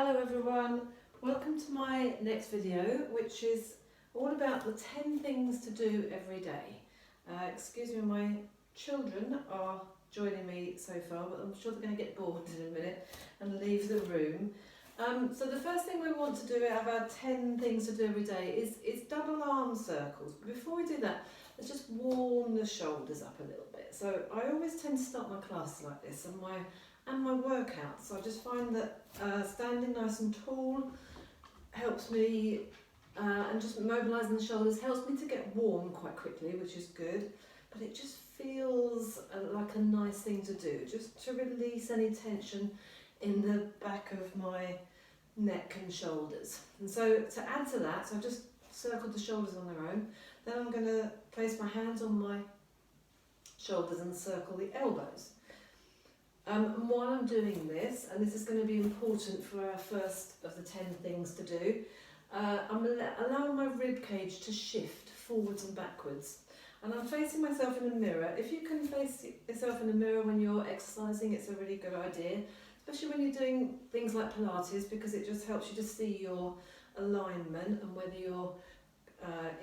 Hello everyone, welcome to my next video, which is all about the 10 things to do every day. Excuse me, my children are joining me so far, but I'm sure they're going to get bored in a minute and leave the room. So the first thing we want to do out of our 10 things to do every day is double arm circles. But before we do that, let's just warm the shoulders up a little bit. So I always tend to start my classes like this and my workouts. So I just find that standing nice and tall helps me, and just mobilising the shoulders helps me to get warm quite quickly, which is good. But it just feels like a nice thing to do, just to release any tension in the back of my neck and shoulders. And so to add to that, so I've just circled the shoulders on their own. Then I'm going to place my hands on my shoulders and circle the elbows. And while I'm doing this, and this is going to be important for our first of the 10 things to do, I'm allowing my rib cage to shift forwards and backwards. And I'm facing myself in a mirror. If you can face yourself in a mirror when you're exercising, it's a really good idea, especially when you're doing things like Pilates, because it just helps you to see your alignment and whether you're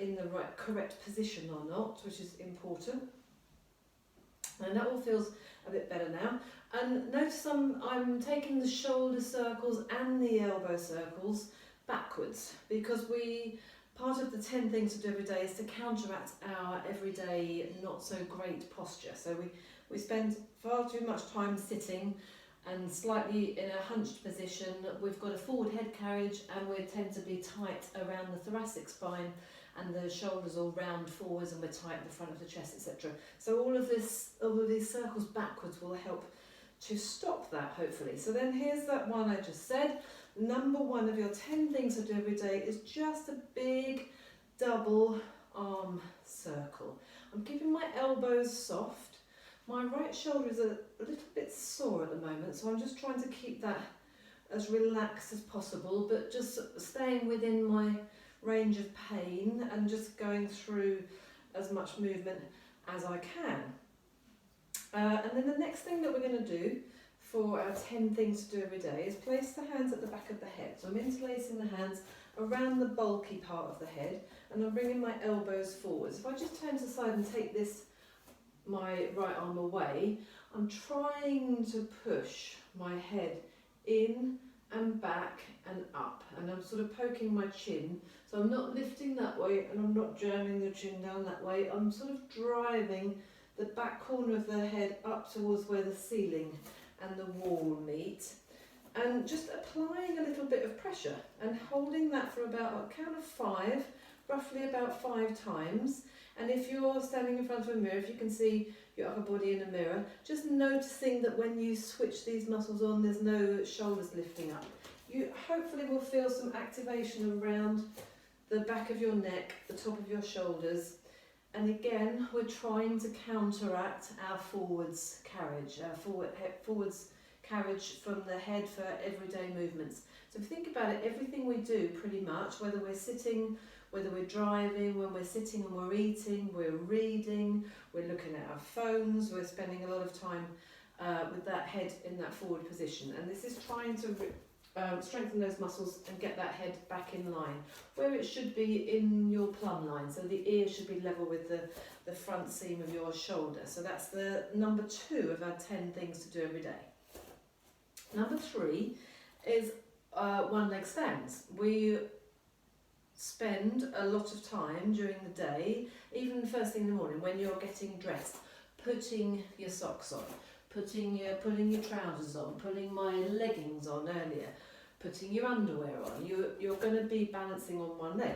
in the correct position or not, which is important. And that all feels a bit better now. And notice I'm taking the shoulder circles and the elbow circles backwards, because part of the 10 things to do every day is to counteract our everyday not so great posture. So we spend far too much time sitting and slightly in a hunched position. We've got a forward head carriage and we tend to be tight around the thoracic spine, and the shoulders all round forwards and we're tight at the front of the chest, etc. So all of these circles backwards will help to stop that, hopefully. So then here's that one I just said. Number one of your 10 things to do every day is just a big double arm circle. I'm keeping my elbows soft. My right shoulder is a little bit sore at the moment, so I'm just trying to keep that as relaxed as possible, but just staying within my range of pain and just going through as much movement as I can. And then the next thing that we're going to do for our 10 things to do every day is place the hands at the back of the head. So I'm interlacing the hands around the bulky part of the head, and I'm bringing my elbows forwards. If I just turn to the side and take my right arm away, I'm trying to push my head in and back and up, and I'm sort of poking my chin, so I'm not lifting that way and I'm not jamming the chin down that way. I'm sort of driving the back corner of the head up towards where the ceiling and the wall meet, and just applying a little bit of pressure and holding that for about a count of 5, roughly about 5 times. And if you're standing in front of a mirror, if you can see your upper body in a mirror, just noticing that when you switch these muscles on, there's no shoulders lifting up. You hopefully will feel some activation around the back of your neck, the top of your shoulders. And again, we're trying to counteract our forwards carriage, forwards carriage from the head for everyday movements. So if you think about it, everything we do pretty much, whether we're sitting, whether we're driving, when we're sitting and we're eating, we're reading, we're looking at our phones, we're spending a lot of time with that head in that forward position. And this is trying to strengthen those muscles and get that head back in line, where it should be in your plumb line. So the ear should be level with the front seam of your shoulder. So that's the number 2 of our 10 things to do every day. Number 3 is one leg stands. We spend a lot of time during the day, even first thing in the morning when you're getting dressed, putting your socks on, putting your trousers on, putting my leggings on earlier, putting your underwear on. You're going to be balancing on one leg.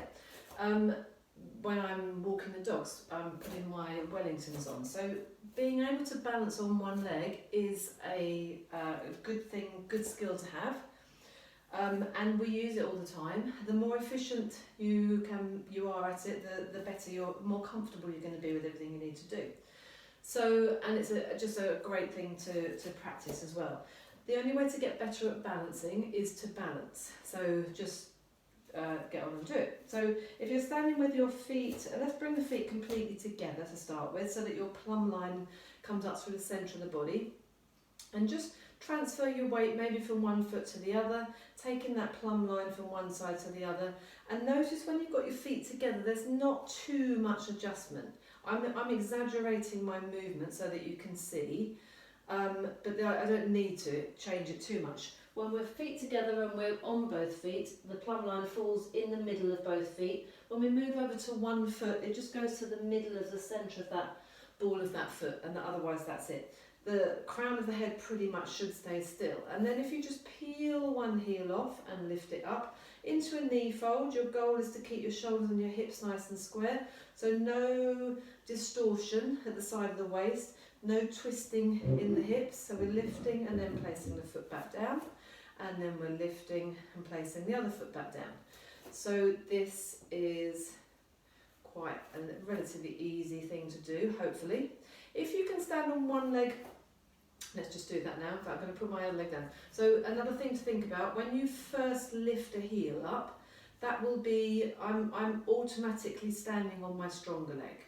When I'm walking the dogs, I'm putting my Wellingtons on. So being able to balance on one leg is a good thing, good skill to have. And we use it all the time. The more efficient you are at it, the better more comfortable you're going to be with everything you need to do. So, and it's just a great thing to practice as well. The only way to get better at balancing is to balance. So just get on and do it. So if you're standing with your feet, let's bring the feet completely together to start with, so that your plumb line comes up through the centre of the body. And just transfer your weight maybe from one foot to the other, taking that plumb line from one side to the other, and notice when you've got your feet together there's not too much adjustment. I'm exaggerating my movement so that you can see, but I don't need to change it too much. When we're feet together and we're on both feet, the plumb line falls in the middle of both feet. When we move over to one foot, it just goes to the middle of the centre of that ball of that foot, and otherwise that's it. The crown of the head pretty much should stay still. And then if you just peel one heel off and lift it up into a knee fold, your goal is to keep your shoulders and your hips nice and square. So no distortion at the side of the waist, no twisting in the hips. So we're lifting and then placing the foot back down, and then we're lifting and placing the other foot back down. So this is quite a relatively easy thing to do, hopefully. If you can stand on one leg, let's just do that now. In fact, I'm going to put my other leg down. So another thing to think about, when you first lift a heel up, that will be, I'm automatically standing on my stronger leg.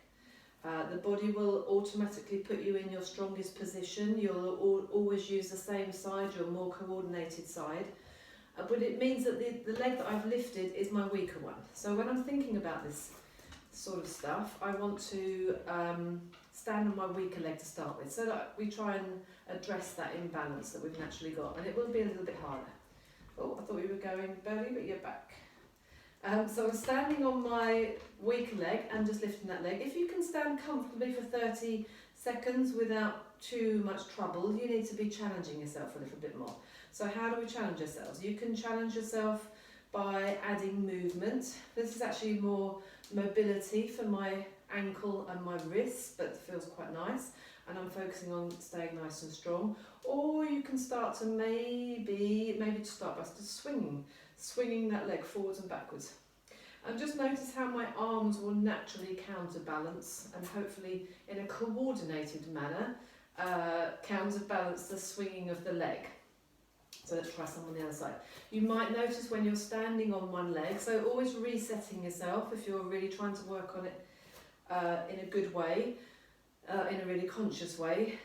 The body will automatically put you in your strongest position. You'll always use the same side, your more coordinated side. But it means that the leg that I've lifted is my weaker one. So when I'm thinking about this sort of stuff, I want to stand on my weaker leg to start with, so that we try and address that imbalance that we've naturally got, and it will be a little bit harder. Oh, I thought we were going belly, but you're back. So I'm standing on my weaker leg and just lifting that leg. If you can stand comfortably for 30 seconds without too much trouble, you need to be challenging yourself a little bit more. So how do we challenge ourselves? You can challenge yourself by adding movement. This is actually more mobility for my ankle and my wrists, but it feels quite nice, and I'm focusing on staying nice and strong. Or you can start to maybe to start by just swinging that leg forwards and backwards. And just notice how my arms will naturally counterbalance, and hopefully in a coordinated manner counterbalance the swinging of the leg. So let's try some on the other side. You might notice when you're standing on one leg, so always resetting yourself if you're really trying to work on it in a good way, in a really conscious way,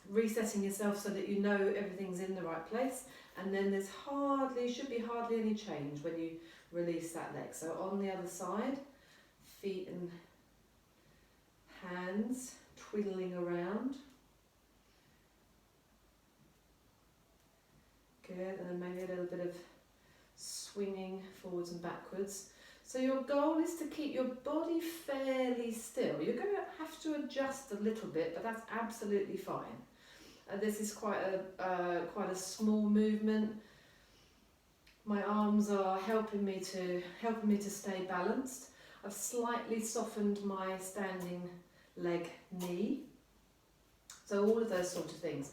resetting yourself so that you know everything's in the right place, and then there's should be hardly any change when you release that leg. So on the other side, feet and hands twiddling around. Good, and then maybe a little bit of swinging forwards and backwards. So your goal is to keep your body fairly still. You're going to have to adjust a little bit, but that's absolutely fine. This is quite a small movement. My arms are helping me to stay balanced. I've slightly softened my standing leg knee. So all of those sort of things.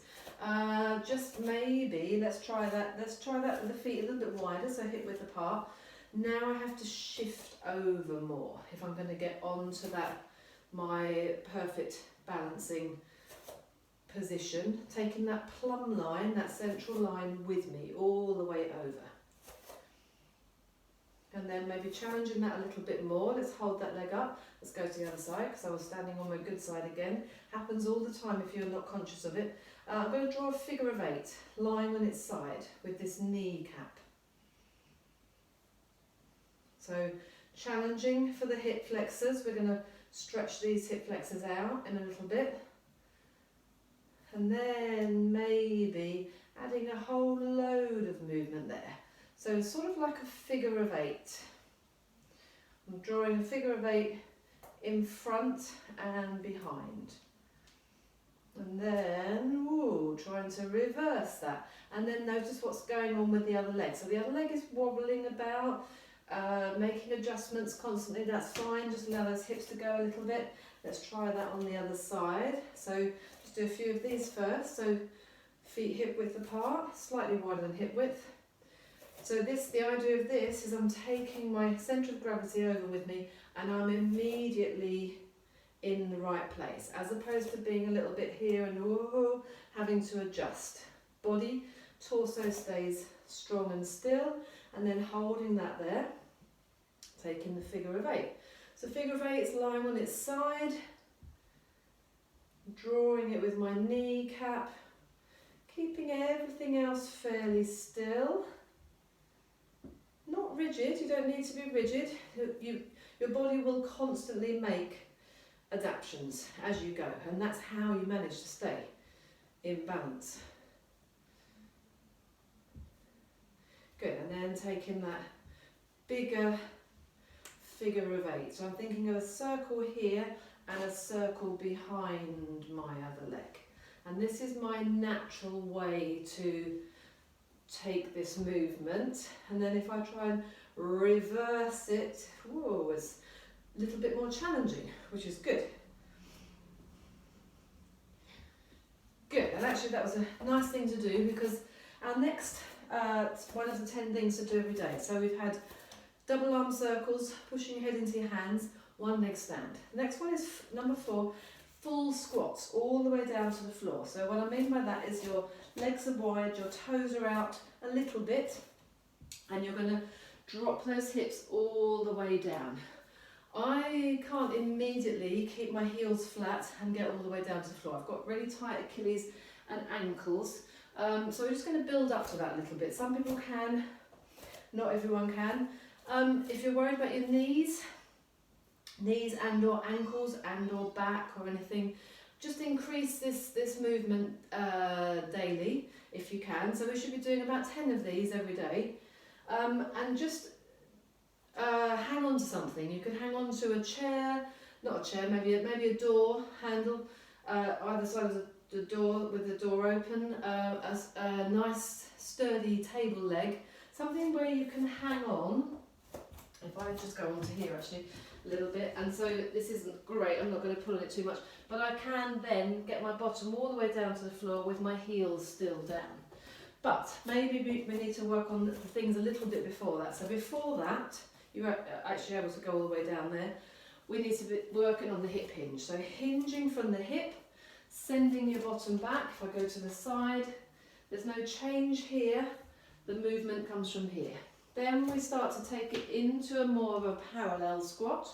Just maybe, let's try that with the feet a little bit wider, so hip width apart. Now I have to shift over more if I'm going to get onto my perfect balancing position, taking that plumb line, that central line with me all the way over. And then maybe challenging that a little bit more. Let's hold that leg up. Let's go to the other side, because I was standing on my good side again. Happens all the time if you're not conscious of it. I'm going to draw a figure of 8, lying on its side with this knee cap. So challenging for the hip flexors. We're going to stretch these hip flexors out in a little bit. And then maybe adding a whole load of movement there. So sort of like a figure of 8. I'm drawing a figure of 8 in front and behind. And then, trying to reverse that. And then notice what's going on with the other leg. So the other leg is wobbling about, making adjustments constantly. That's fine, just allow those hips to go a little bit. Let's try that on the other side. So just do a few of these first. So feet hip width apart, slightly wider than hip width. So the idea of this is I'm taking my centre of gravity over with me, and I'm immediately in the right place, as opposed to being a little bit here and having to adjust. Body, torso stays strong and still, and then holding that there, taking the figure of 8. So figure of 8 is lying on its side, drawing it with my kneecap, keeping everything else fairly still. Not rigid, you don't need to be rigid. Your body will constantly make adaptations as you go, and that's how you manage to stay in balance. Good, and then taking that bigger figure of 8. So I'm thinking of a circle here and a circle behind my other leg. And this is my natural way to take this movement. And then if I try and reverse it, whoa, it's a little bit more challenging, which is good. Good, and actually that was a nice thing to do, because our next one of the 10 things to do every day. So we've had double arm circles, pushing your head into your hands, one leg stand. The next one is number 4, full squats all the way down to the floor. So what I mean by that is your legs are wide, your toes are out a little bit, and you're going to drop those hips all the way down. I can't immediately keep my heels flat and get all the way down to the floor. I've got really tight Achilles and ankles. So we're just going to build up to that a little bit. Some people can, not everyone can. If you're worried about your knees and or ankles and or back or anything, just increase this movement daily if you can. So we should be doing about 10 of these every day. And just hang on to something. You could hang on to a chair, not a chair, maybe a door handle, either side of the door with the door open, a nice sturdy table leg, something where you can hang on. If I just go on to here actually a little bit, and so this isn't great, I'm not going to pull on it too much, but I can then get my bottom all the way down to the floor with my heels still down. But maybe we need to work on the things a little bit before that. So before that, you're actually able to go all the way down there. We need to be working on the hip hinge. So hinging from the hip, sending your bottom back. If I go to the side, there's no change here. The movement comes from here. Then we start to take it into a more of a parallel squat.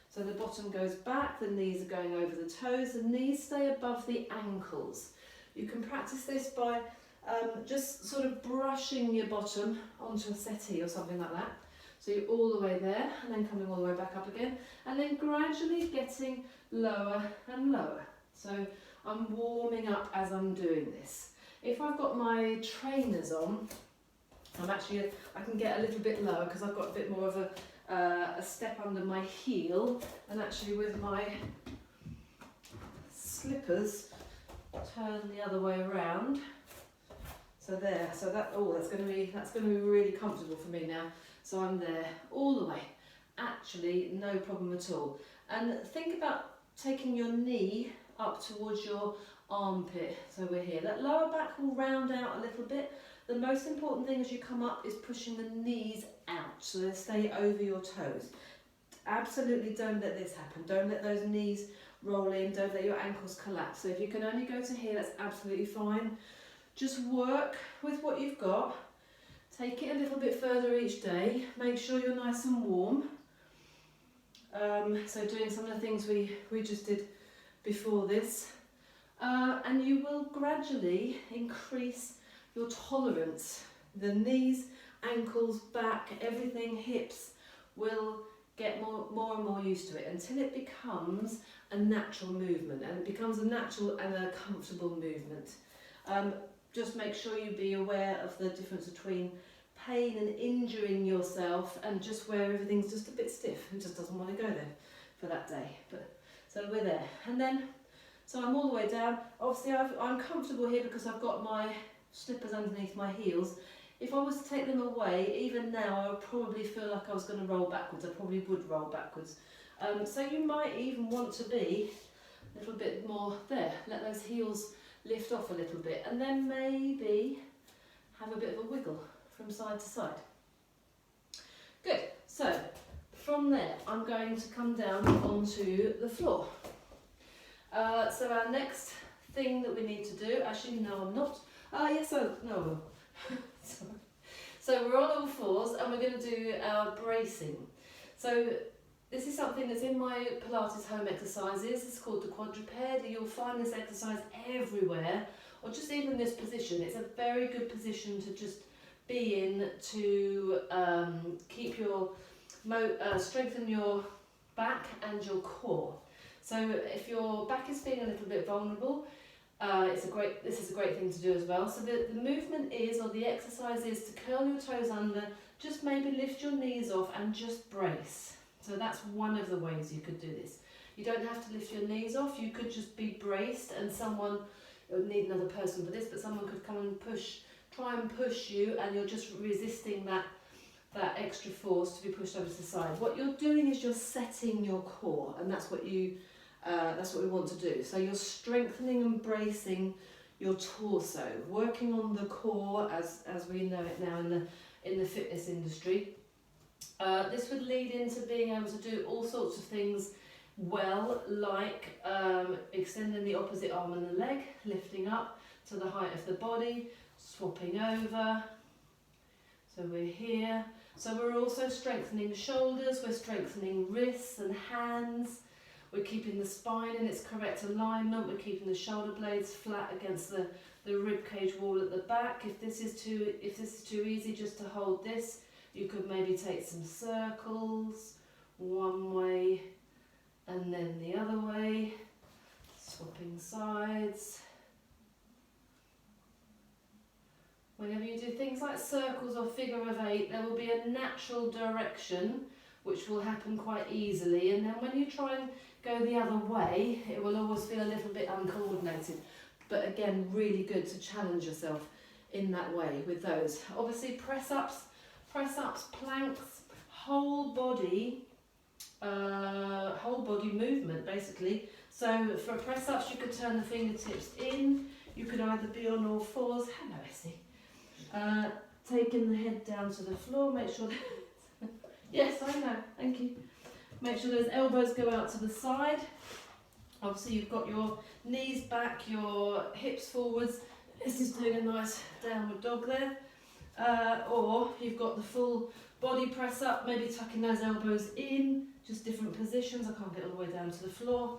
So the bottom goes back, the knees are going over the toes, the knees stay above the ankles. You can practice this by just sort of brushing your bottom onto a settee or something like that. So you're all the way there, and then coming all the way back up again, and then gradually getting lower and lower. So I'm warming up as I'm doing this. If I've got my trainers on, I can get a little bit lower because I've got a bit more of a step under my heel, and actually with my slippers turn the other way around. So there, so that's going to be really comfortable for me now. So I'm there all the way, actually no problem at all. And think about taking your knee up towards your armpit. So we're here. That lower back will round out a little bit. The most important thing as you come up is pushing the knees out so they stay over your toes. Absolutely don't let this happen. Don't let those knees roll in. Don't let your ankles collapse. So if you can only go to here, that's absolutely fine. Just work with what you've got. Take it a little bit further each day. Make sure you're nice and warm. So doing some of the things we just did before this. And you will gradually increase your tolerance. The knees, ankles, back, everything, hips will get more and more used to it until it becomes a natural movement, and it becomes a natural and a comfortable movement. Just make sure you be aware of the difference between pain and injuring yourself and just where everything's just a bit stiff and just doesn't want to go there for that day. So we're there. And then, so I'm all the way down. Obviously I'm comfortable here because I've got my slippers underneath my heels. If I was to take them away, even now I would probably feel like I was going to roll backwards. I probably would roll backwards. So you might even want to be a little bit more there. Let those heels lift off a little bit, and then maybe have a bit of a wiggle from side to side. Good. So from there I'm going to come down onto the floor. So our next thing that we need to do, actually no I'm not, yes I will. So we're on all fours and we're going to do our bracing. So this is something that's in my Pilates home exercises. It's called the quadruped. You'll find this exercise everywhere or just even this position. It's a very good position to just be in to keep your strengthen your back and your core. So if your back is feeling a little bit vulnerable, this is a great thing to do as well. So the movement is, or the exercise is, to curl your toes under, just maybe lift your knees off and just brace. So that's one of the ways you could do this. You don't have to lift your knees off, you could just be braced, and someone, it would need another person for this, but someone could come and try and push you, and you're just resisting that extra force to be pushed over to the side. What you're doing is you're setting your core, and that's what we want to do. So you're strengthening and bracing your torso, working on the core as we know it now in the fitness industry. This would lead into being able to do all sorts of things well, like extending the opposite arm and the leg, lifting up to the height of the body, swapping over. So we're here. So we're also strengthening the shoulders, we're strengthening wrists and hands, we're keeping the spine in its correct alignment, we're keeping the shoulder blades flat against the rib cage wall at the back. If this is too easy just to hold this, you could maybe take some circles, one way and then the other way, swapping sides. Whenever you do things like circles or figure of 8, there will be a natural direction which will happen quite easily, and then when you try and go the other way, it will always feel a little bit uncoordinated. But again, really good to challenge yourself in that way with those. Obviously press-ups, planks, whole body movement basically. So for press-ups you could turn the fingertips in, you could either be on all fours, hello Essie, taking the head down to the floor, make sure that yes, I know, thank you. Make sure those elbows go out to the side. Obviously you've got your knees back, your hips forwards. This is doing a nice downward dog there. Or you've got the full body press up, maybe tucking those elbows in, just different positions. I can't get all the way down to the floor.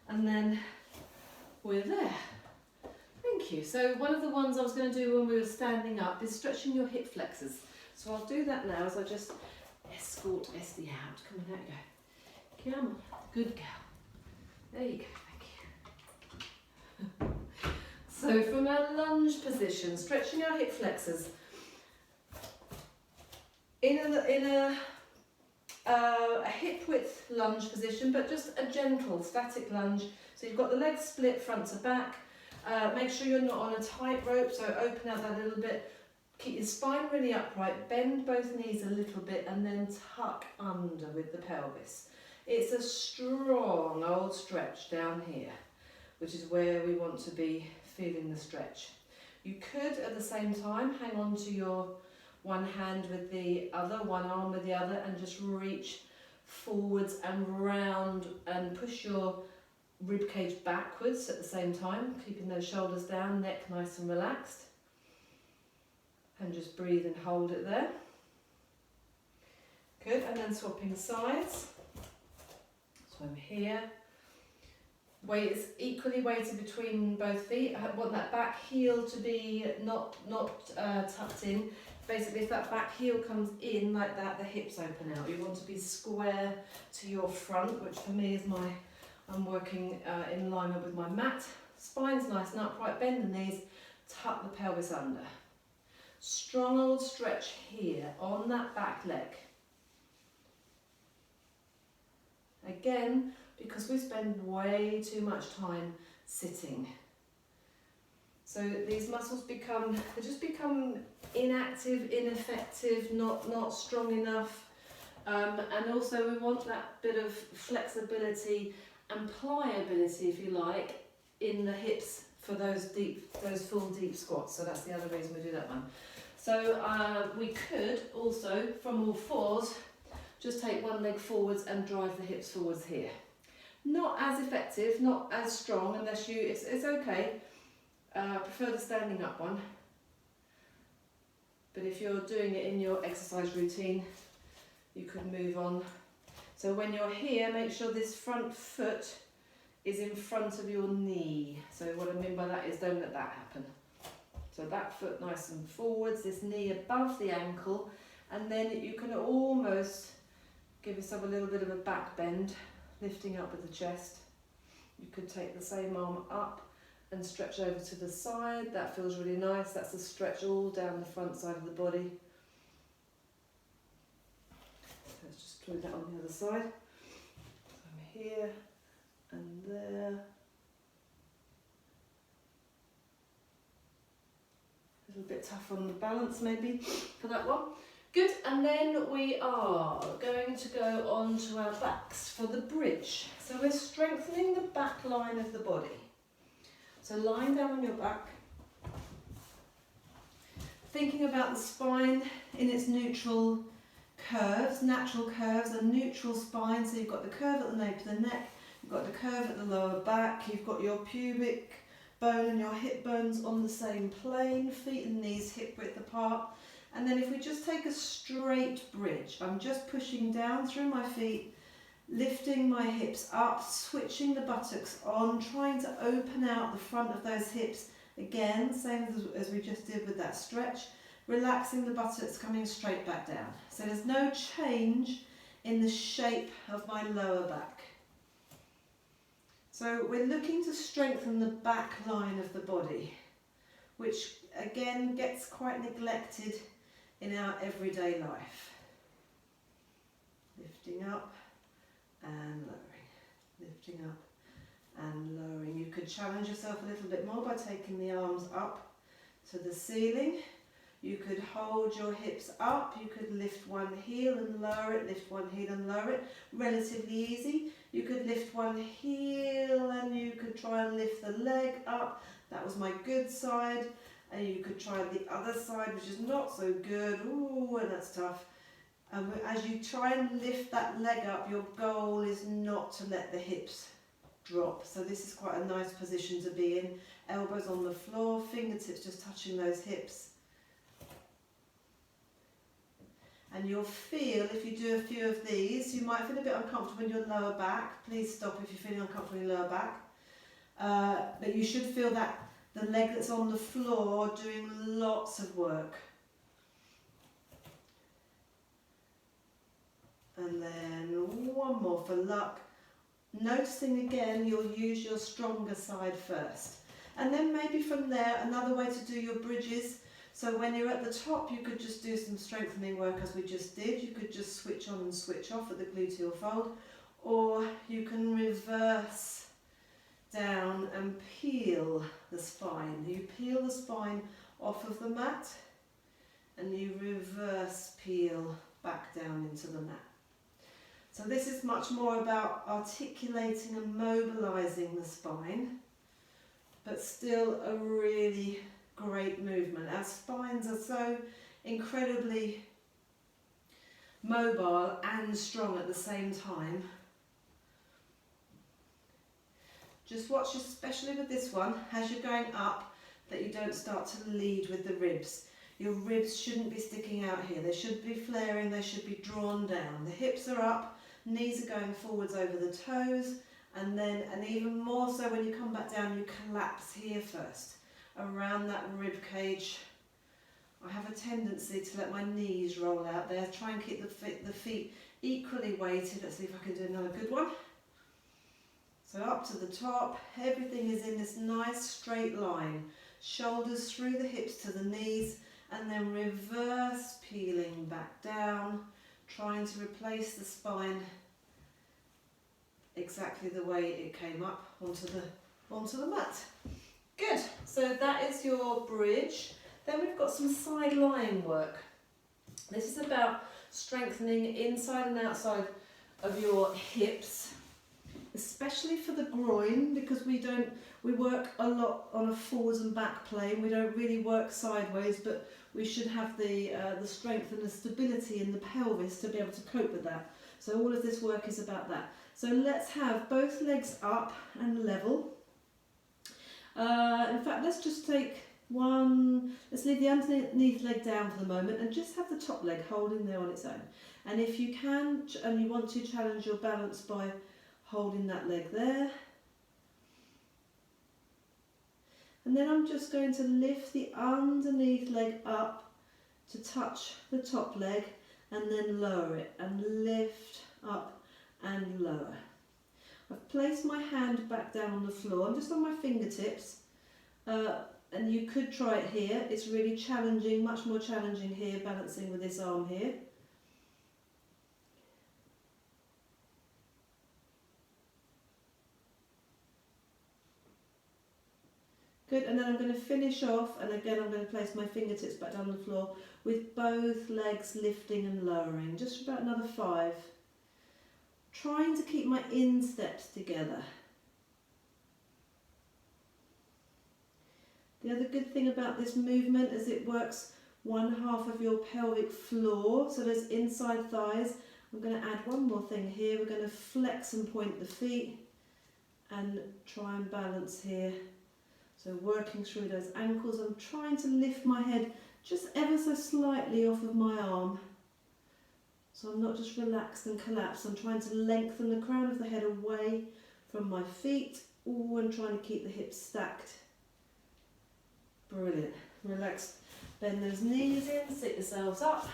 And then we're there. Thank you. So one of the ones I was going to do when we were standing up is stretching your hip flexors. So I'll do that now as I just escort Esty out. Come on, out you go. Come on, good girl. There you go, thank you. So from our lunge position, stretching our hip flexors. In a hip width lunge position, but just a gentle static lunge. So you've got the legs split front to back. Make sure you're not on a tight rope, so open out that little bit. Keep your spine really upright, bend both knees a little bit, and then tuck under with the pelvis. It's a strong old stretch down here, which is where we want to be feeling the stretch. You could at the same time hang on to your one hand with the other, one arm with the other, and just reach forwards and round and push your rib cage backwards at the same time, keeping those shoulders down, neck nice and relaxed. And just breathe and hold it there. Good, and then swapping sides. So I'm here. Weight is equally weighted between both feet. I want that back heel to be not tucked in. Basically, if that back heel comes in like that, the hips open out. You want to be square to your front, which for me is I'm working in alignment with my mat. Spine's nice and upright, bend the knees, tuck the pelvis under. Strong old stretch here on that back leg. Again, because we spend way too much time sitting. So these muscles become inactive, ineffective, not strong enough. And also we want that bit of flexibility and pliability, if you like, in the hips for those full deep squats. So that's the other reason we do that one. So we could also, from all fours, just take one leg forwards and drive the hips forwards here. Not as effective, not as strong, unless it's okay. I prefer the standing up one. But if you're doing it in your exercise routine, you could move on. So when you're here, make sure this front foot is in front of your knee. So what I mean by that is don't let that happen. So that foot nice and forwards, this knee above the ankle, and then you can almost give yourself a little bit of a back bend, lifting up with the chest. You could take the same arm up and stretch over to the side. That feels really nice. That's a stretch all down the front side of the body. Let's just do that on the other side. So I'm here and there. A little bit tough on the balance maybe for that one. Good, and then we are going to go on to our backs for the bridge. So we're strengthening the back line of the body. So lying down on your back, thinking about the spine in its neutral curves, natural curves, a neutral spine. So you've got the curve at the nape of the neck, you've got the curve at the lower back, you've got your pubic bone and your hip bones on the same plane, feet and knees hip width apart. And then if we just take a straight bridge, I'm just pushing down through my feet, lifting my hips up, switching the buttocks on, trying to open out the front of those hips again, same as we just did with that stretch, relaxing the buttocks, coming straight back down. So there's no change in the shape of my lower back. So we're looking to strengthen the back line of the body, which again gets quite neglected in our everyday life. Lifting up and lowering, lifting up and lowering. You could challenge yourself a little bit more by taking the arms up to the ceiling. You could hold your hips up, you could lift one heel and lower it, lift one heel and lower it, relatively easy. You could lift one heel and you could try and lift the leg up. That was my good side. And you could try the other side, which is not so good. Ooh, and that's tough. As you try and lift that leg up, your goal is not to let the hips drop. So this is quite a nice position to be in. Elbows on the floor, fingertips just touching those hips. And you'll feel, if you do a few of these, you might feel a bit uncomfortable in your lower back. Please stop if you're feeling uncomfortable in your lower back. But you should feel that the leg that's on the floor doing lots of work. And then one more for luck. Noticing again, you'll use your stronger side first. And then maybe from there, another way to do your bridges. So when you're at the top, you could just do some strengthening work as we just did. You could just switch on and switch off at the gluteal fold. Or you can reverse down and peel the spine. You peel the spine off of the mat and you reverse peel back down into the mat. So this is much more about articulating and mobilizing the spine, but still a really great movement. Our spines are so incredibly mobile and strong at the same time. Just watch, especially with this one, as you're going up, that you don't start to lead with the ribs. Your ribs shouldn't be sticking out here. They should be flaring, they should be drawn down. The hips are up, knees are going forwards over the toes, and even more so when you come back down, you collapse here first, around that rib cage. I have a tendency to let my knees roll out there. Try and keep the feet equally weighted. Let's see if I can do another good one. So up to the top, everything is in this nice straight line. Shoulders through the hips to the knees, and then reverse peeling back down, trying to replace the spine exactly the way it came up onto the mat. Good, so that is your bridge. Then we've got some side lying work. This is about strengthening inside and outside of your hips, especially for the groin, because we work a lot on a forwards and back plane. We don't really work sideways, but we should have the strength and the stability in the pelvis to be able to cope with that. So all of this work is about that. So let's have both legs up and level. In fact, let's just take let's leave the underneath leg down for the moment and just have the top leg holding there on its own. And if you can, and you want to, challenge your balance by holding that leg there And then I'm just going to lift the underneath leg up to touch the top leg and then lower it and lift up and lower. I've placed my hand back down on the floor. I'm just on my fingertips. And you could try it here. It's really challenging, much more challenging here, balancing with this arm here. Good, and then I'm going to finish off, and again I'm going to place my fingertips back down on the floor with both legs lifting and lowering, just about another 5. Trying to keep my insteps together. The other good thing about this movement is it works one half of your pelvic floor, so there's inside thighs. I'm going to add one more thing here. We're going to flex and point the feet and try and balance here. So working through those ankles, I'm trying to lift my head just ever so slightly off of my arm. So I'm not just relaxed and collapsed, I'm trying to lengthen the crown of the head away from my feet. Ooh, and trying to keep the hips stacked. Brilliant. Relax, bend those knees in, sit yourselves up,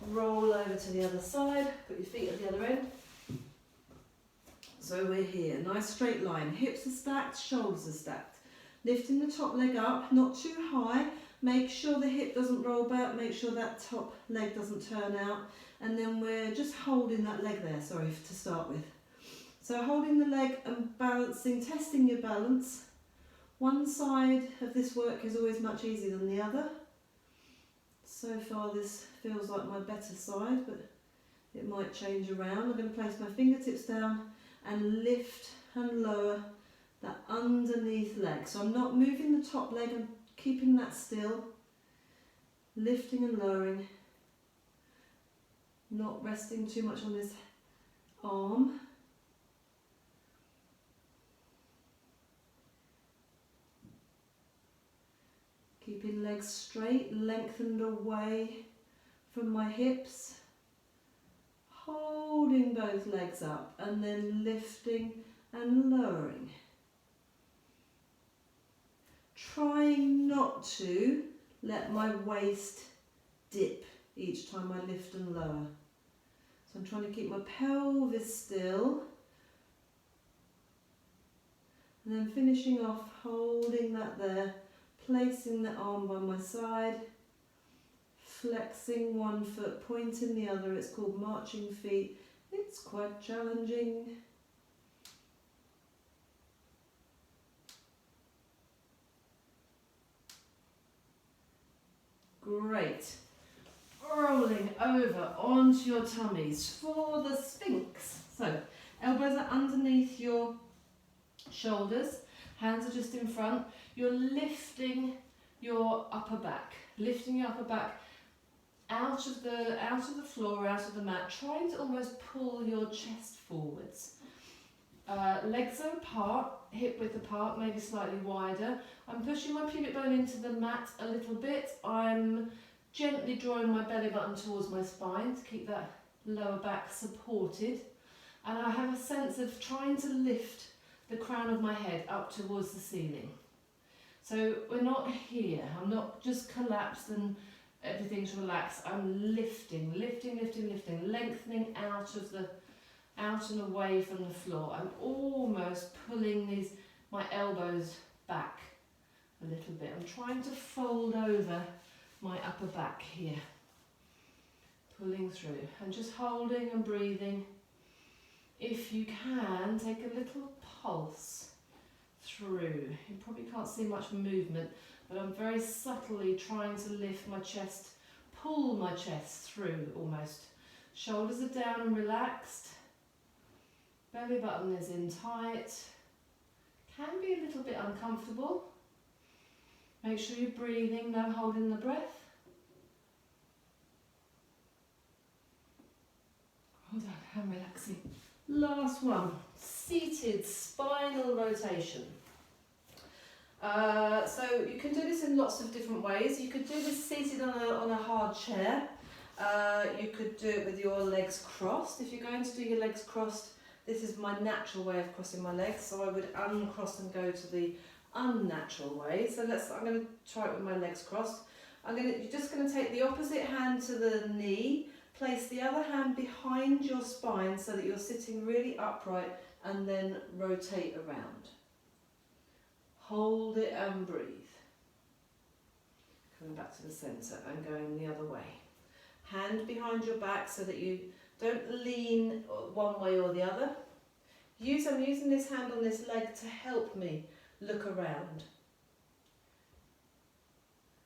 roll over to the other side, put your feet at the other end. So we're here, nice straight line, hips are stacked, shoulders are stacked. Lifting the top leg up, not too high, make sure the hip doesn't roll back, make sure that top leg doesn't turn out, and then we're just holding that leg there, sorry, to start with. So holding the leg and balancing, testing your balance. One side of this work is always much easier than the other. So far this feels like my better side, but it might change around. I'm going to place my fingertips down and lift and lower that underneath leg. So I'm not moving the top leg, I'm keeping that still. Lifting and lowering. Not resting too much on this arm. Keeping legs straight, lengthened away from my hips. Holding both legs up and then lifting and lowering. Trying not to let my waist dip each time I lift and lower. So I'm trying to keep my pelvis still. And then finishing off, holding that there, placing the arm by my side, flexing one foot, pointing the other. It's called marching feet. It's quite challenging. Great. Rolling over onto your tummies for the Sphinx. So, elbows are underneath your shoulders, hands are just in front. You're lifting your upper back, out of the floor, out of the mat, trying to almost pull your chest forwards. Legs are apart, hip width apart, maybe slightly wider. I'm pushing my pubic bone into the mat a little bit. I'm gently drawing my belly button towards my spine to keep that lower back supported. And I have a sense of trying to lift the crown of my head up towards the ceiling. So we're not here, I'm not just collapsed and everything's relaxed. I'm lifting, lengthening out and away from the floor. I'm almost pulling my elbows back a little bit. I'm trying to fold over my upper back here. Pulling through and just holding and breathing. If you can, take a little pulse through. You probably can't see much movement, but I'm very subtly trying to lift my chest, pull my chest through almost. Shoulders are down and relaxed. Belly button is in tight. Can be a little bit uncomfortable. Make sure you're breathing, no holding the breath. Hold on, I'm relaxing. Last one, seated spinal rotation. So you can do this in lots of different ways. You could do this seated on a hard chair. You could do it with your legs crossed. If you're going to do your legs crossed, this is my natural way of crossing my legs. So I would uncross and go to the unnatural way. So I'm going to try it with my legs crossed. You're just going to take the opposite hand to the knee, place the other hand behind your spine so that you're sitting really upright, and then rotate around. Hold it and breathe. Coming back to the centre and going the other way. Hand behind your back so that you don't lean one way or the other. I'm using this hand on this leg to help me look around.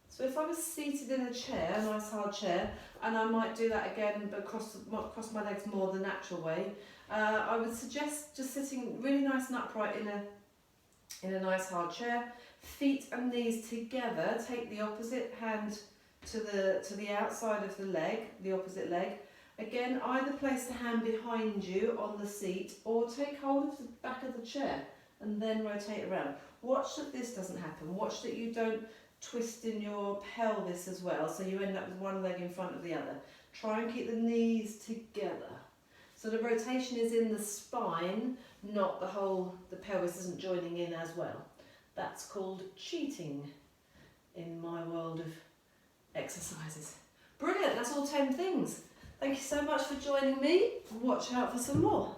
So if I was seated in a chair, a nice hard chair, and I might do that again but cross my legs more the natural way, I would suggest just sitting really nice and upright in a nice hard chair, feet and knees together. Take the opposite hand to the outside of the leg, the opposite leg. Again, either place the hand behind you on the seat or take hold of the back of the chair and then rotate around. Watch that this doesn't happen. Watch that you don't twist in your pelvis as well, so you end up with one leg in front of the other. Try and keep the knees together. So the rotation is in the spine, not the pelvis isn't joining in as well. That's called cheating in my world of exercises. Brilliant, that's all 10 things. Thank you so much for joining me. Watch out for some more.